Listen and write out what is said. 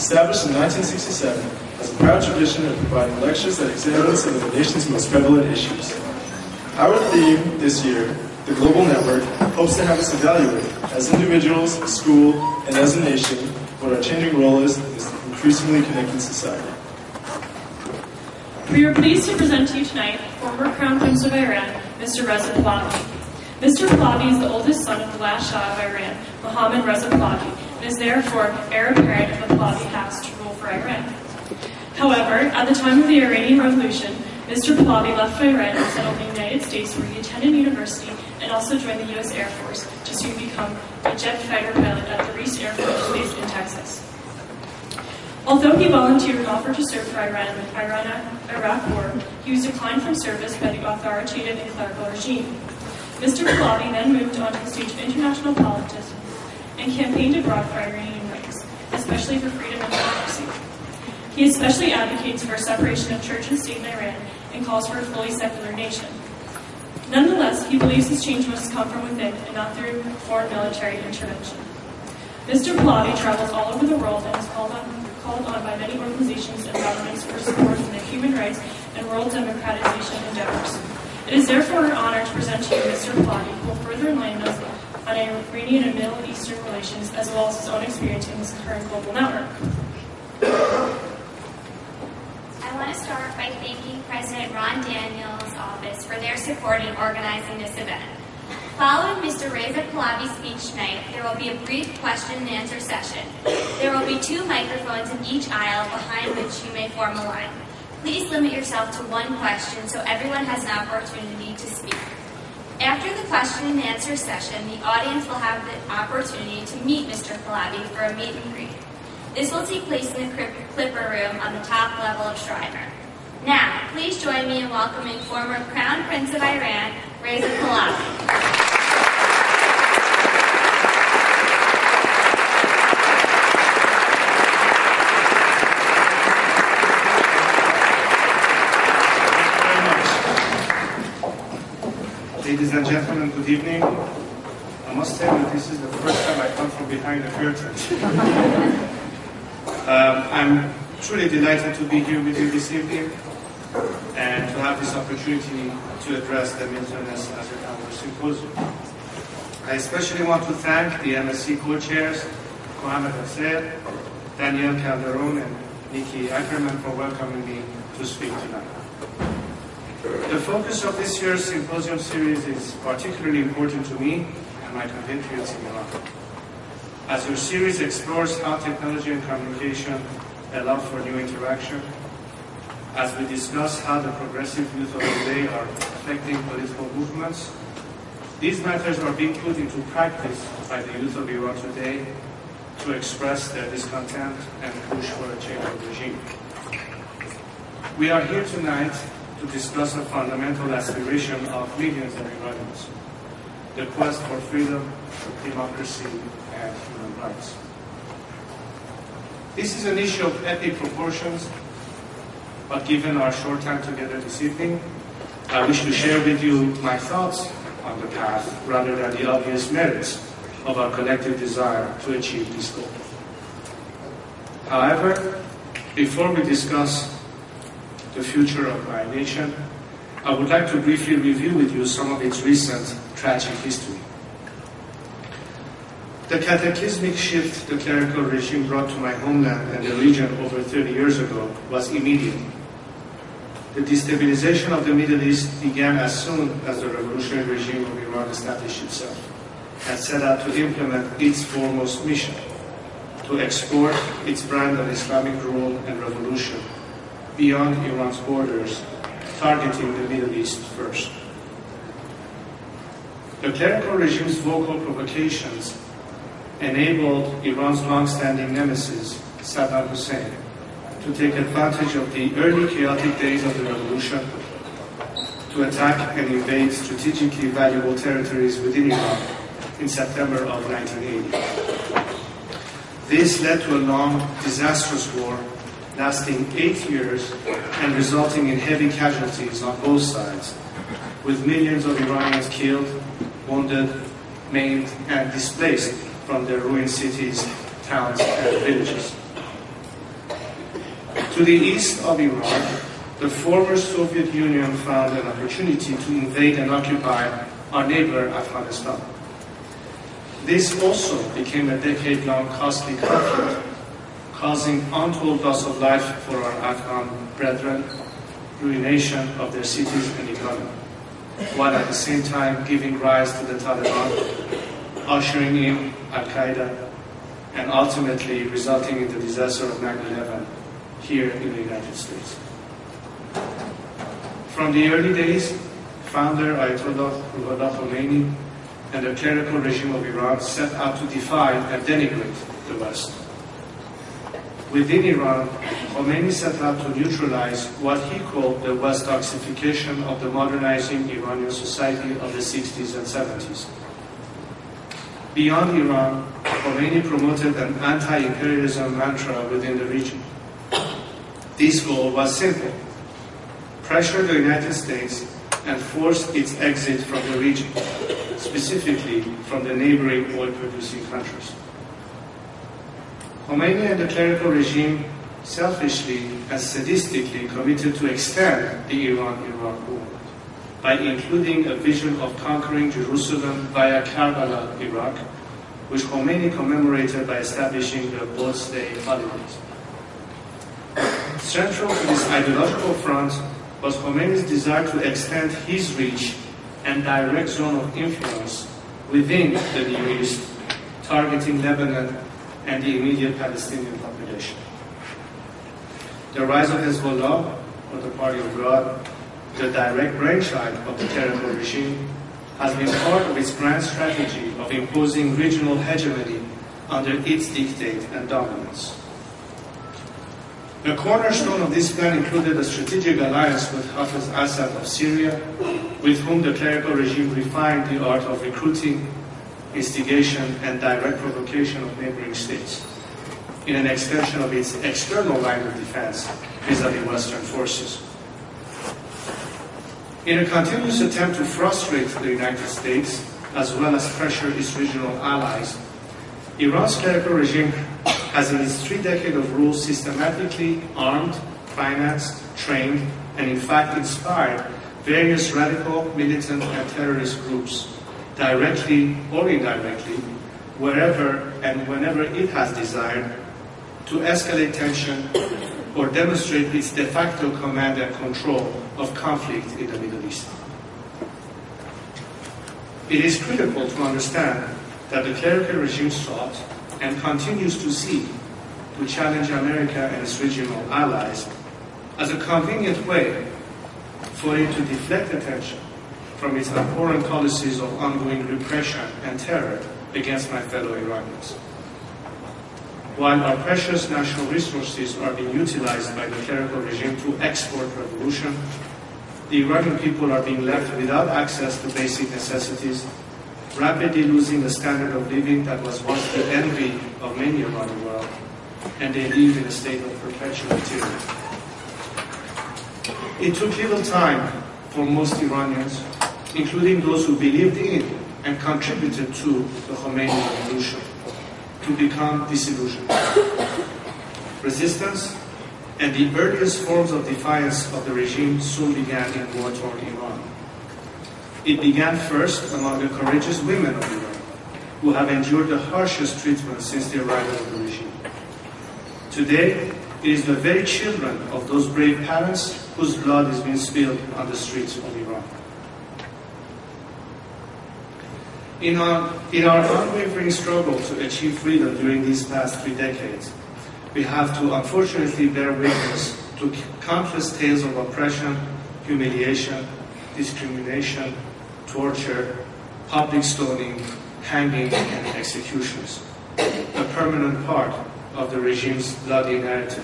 established in 1967, has a proud tradition of providing lectures that examine some of the nation's most prevalent issues. Our theme this year, the Global Network, hopes to have us evaluate, as individuals, a school, and as a nation, what our changing role is in this increasingly connected society. We are pleased to present to you tonight former Crown Prince of Iran, Mr. Reza Pahlavi. Mr. Pahlavi is the oldest son of the last Shah of Iran, Mohammad Reza Pahlavi, and is therefore heir apparent of the Pahlavi house to rule for Iran. However, at the time of the Iranian Revolution, Mr. Pahlavi left for Iran and settled in the United States, where he attended university and also joined the U.S. Air Force to soon become a jet fighter pilot at the Reese Air Force Base in Texas. Although he volunteered and offered to serve for Iran in the Iran-Iraq War, he was declined from service by the authoritative and clerical regime. Mr. Pahlavi then moved on to the stage of international politics and campaigned abroad for Iranian rights, especially for freedom and democracy. He especially advocates for a separation of church and state in Iran and calls for a fully secular nation. Nonetheless, he believes this change must come from within and not through foreign military intervention. Mr. Pahlavi travels all over the world and is called on by many organizations and governments for support in their human rights and world democratization endeavors. It is therefore an honor to present to you Mr. Pahlavi, who will further enlighten us on Iranian and Middle Eastern relations, as well as his own experience in this current global network. I want to start by thanking President Ron Daniels' office for their support in organizing this event. Following Mr. Reza Pahlavi's speech tonight, there will be a brief question and answer session. There will be 2 microphones in each aisle behind which you may form a line. Please limit yourself to 1 question so everyone has an opportunity to speak. After the question and answer session, the audience will have the opportunity to meet Mr. Pahlavi for a meet and greet. This will take place in the Clipper Room on the top level of Shriner. Now, please join me in welcoming former Crown Prince of Iran, Reza Pahlavi. Ladies and gentlemen, good evening. I must tell you, this is the first time I come from behind the curtain. I'm truly delighted to be here with you this evening and to have this opportunity to address the Wilderness as our symposium. I especially want to thank the MSc co-chairs, Mohammad Hussein, Danielle Calderon, and Nikki Ackerman for welcoming me to speak tonight. The focus of this year's symposium series is particularly important to me and my compatriots in Iran, as your series explores how technology and communication allow for new interaction, as we discuss how the progressive youth of today are affecting political movements. These matters are being put into practice by the youth of Iran today to express their discontent and push for a change of regime. We are here tonight to discuss a fundamental aspiration of millions of Iranians, the quest for freedom, democracy, and human rights. This is an issue of epic proportions, but given our short time together this evening, I wish to share with you my thoughts on the path rather than the obvious merits of our collective desire to achieve this goal. However, before we discuss the future of my nation, I would like to briefly review with you some of its recent tragic history. The cataclysmic shift the clerical regime brought to my homeland and the region over 30 years ago was immediate. The destabilization of the Middle East began as soon as the revolutionary regime of Iran established itself and set out to implement its foremost mission, to export its brand of Islamic rule and revolution beyond Iran's borders, targeting the Middle East first. The clerical regime's vocal provocations enabled Iran's long-standing nemesis, Saddam Hussein, to take advantage of the early chaotic days of the revolution to attack and invade strategically valuable territories within Iran in September of 1980. This led to a long, disastrous war lasting 8 years and resulting in heavy casualties on both sides, with millions of Iranians killed, wounded, maimed, and displaced from their ruined cities, towns, and villages. To the east of Iran, the former Soviet Union found an opportunity to invade and occupy our neighbor Afghanistan. This also became a decade-long costly conflict, causing untold loss of life for our Afghan brethren, ruination of their cities and economy, while at the same time giving rise to the Taliban, ushering in Al-Qaeda, and ultimately resulting in the disaster of 9/11 here in the United States. From the early days, founder Ayatollah Ruhollah Khomeini and the clerical regime of Iran set out to defy and denigrate the West. Within Iran, Khomeini set out to neutralize what he called the Westoxification of the modernizing Iranian society of the 60s and 70s. Beyond Iran, Khomeini promoted an anti-imperialism mantra within the region. This goal was simple: pressure the United States and force its exit from the region, specifically from the neighboring oil-producing countries. Khomeini and the clerical regime selfishly and sadistically committed to extend the Iran-Iraq war by including a vision of conquering Jerusalem via Karbala, Iraq, which Khomeini commemorated by establishing the Quds Day holidays. Central to this ideological front was Khomeini's desire to extend his reach and direct zone of influence within the Near East, targeting Lebanon and the immediate Palestinian population. The rise of Hezbollah, or the Party of God, the direct brainchild of the clerical regime, has been part of its grand strategy of imposing regional hegemony under its dictate and dominance. The cornerstone of this plan included a strategic alliance with Hafiz Assad of Syria, with whom the clerical regime refined the art of recruiting, instigation, and direct provocation of neighboring states, in an extension of its external line of defense vis-à-vis Western forces. In a continuous attempt to frustrate the United States, as well as pressure its regional allies, Iran's clerical regime has in its 3 decades of rule systematically armed, financed, trained, and in fact inspired various radical, militant, and terrorist groups, directly or indirectly, wherever and whenever it has desired, to escalate tension or demonstrate its de facto command and control of conflict in the Middle East. It is critical to understand that the clerical regime sought and continues to seek to challenge America and its regional allies as a convenient way for it to deflect attention from its abhorrent policies of ongoing repression and terror against my fellow Iranians. While our precious national resources are being utilized by the clerical regime to export revolution, the Iranian people are being left without access to basic necessities, rapidly losing the standard of living that was once the envy of many around the world, and they live in a state of perpetual tyranny. It took little time for most Iranians, including those who believed in and contributed to the Khomeini revolution, to become disillusioned. Resistance and the earliest forms of defiance of the regime soon began in war-torn Iran. It began first among the courageous women of Iran, who have endured the harshest treatment since the arrival of the regime. Today, it is the very children of those brave parents whose blood is being spilled on the streets of Iran. In our unwavering struggle to achieve freedom during these past 3 decades, we have to unfortunately bear witness to countless tales of oppression, humiliation, discrimination, torture, public stoning, hanging, and executions, a permanent part of the regime's bloody narrative.